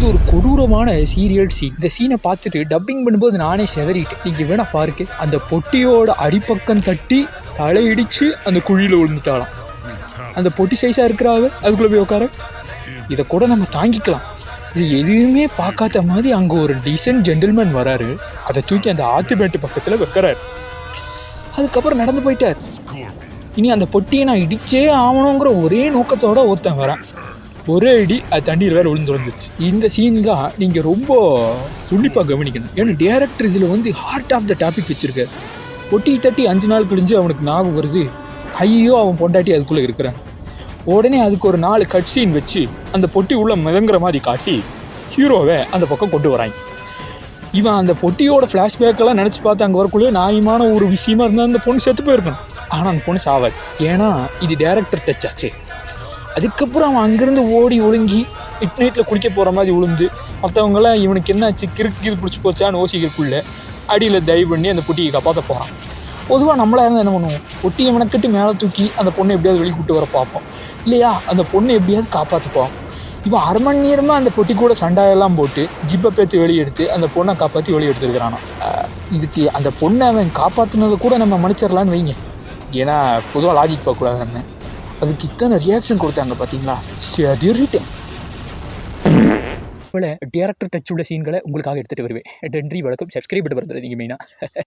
இது ஒரு கொடூரமான சீரியல் சீன். இந்த சீனை பார்த்துட்டு டப்பிங் பண்ணும்போது நானே செதறிட்டேன். நீங்கள் வேணா பாருங்க, அந்த பொட்டியோட அடிப்பக்கம் தட்டி தலையிடிச்சு அந்த குழியில் விழுந்துட்டாலாம். அந்த பொட்டி சைஸாக இருக்கிறாவ அதுக்குள்ளே போய் உட்கார. இதை கூட நம்ம தாங்கிக்கலாம். இது எதுவுமே பார்க்காத மாதிரி அங்கே ஒரு டீசன்ட் ஜென்டில்மேன் வராரு. அதை தூக்கி அந்த ஆத்துமேட்டு பக்கத்தில் வைக்கிறாரு. அதுக்கப்புறம் நடந்து போயிட்டார். இனி அந்த பொட்டியை நான் இடிச்சே ஆகணுங்கிற ஒரே நோக்கத்தோட ஒருத்தன் வரேன். ஒரே அடி அது தண்ணீர் வேறு விழுந்து வந்துச்சு. இந்த சீன் தான் நீங்கள் ரொம்ப உன்னிப்பாக கவனிக்கணும். ஏன்னா டேரக்டர் இதில் ஹார்ட் ஆஃப் த டாபிக் வச்சுருக்காரு. பொட்டி தட்டி 5 நாள் கழிஞ்சு அவனுக்கு ஞாபகம் வருது, ஐயோ அவன் பொண்டாட்டி அதுக்குள்ளே இருக்கிறான். உடனே அதுக்கு ஒரு 4 கட் சீன் வச்சு அந்த பொட்டி உள்ள மிதங்குற மாதிரி காட்டி ஹீரோவை அந்த பக்கம் கொண்டு வராங்க. இவன் அந்த பொட்டியோட ஃப்ளாஷ்பேக்கெல்லாம் நினச்சி பார்த்து அங்கே வரக்குள்ளே நியாயமான ஒரு விஷயமா இருந்தால் அந்த பொண்ணு செத்து போயிருக்கணும். ஆனால் அந்த பொண்ணு சாவாது. ஏன்னா இது டேரக்டர் டச் ஆச்சு. அதுக்கப்புறம் அவன் அங்கேருந்து ஓடி ஒழுங்கி மிட் நைட்டில் குளிக்க போகிற மாதிரி விழுந்து மற்றவங்களாம் இவனுக்கு என்னாச்சு கிறுக்கு இது பிடிச்சி போச்சான்னு ஓசிகளுக்குள்ளே அடியில் தயவு பண்ணி அந்த பொட்டியை காப்பாற்ற போகிறான். பொதுவாக நம்மளாக இருந்தால் என்ன பண்ணுவோம், பொட்டியை மெனக்கட்டு மேலே தூக்கி அந்த பொண்ணை எப்படியாவது வெளியே கூட்டு வர பார்ப்போம் இல்லையா? அந்த பொண்ணை எப்படியாவது காப்பாற்றுப்போம். இவன் 1/2 மணி நேரமாக அந்த பொட்டி கூட சண்டாயெல்லாம் போட்டு ஜிப்பை பேத்து வெளியே எடுத்து அந்த பொண்ணை காப்பாற்றி வெளியே எடுத்துருக்கிறானா. இதுக்கு அந்த பொண்ணை அவன் காப்பாற்றினதை கூட நம்ம மன்னிச்சிடலான்னு வைங்க. ஏன்னா பொதுவாக லாஜிக் பார்க்கக்கூடாது. நம்ம அதுக்கு இத்தனை ரியாக்ஷன் கொடுத்தாங்க பார்த்தீங்களா, செதறிட்டேன். போல டேரக்டர் டச் உள்ள சீன்களை உங்களுக்காக எடுத்துகிட்டு வருவேன். நன்றி, வணக்கம். சப்ஸ்கிரைப் பண்ண வருது நீங்கள் மெயினாக.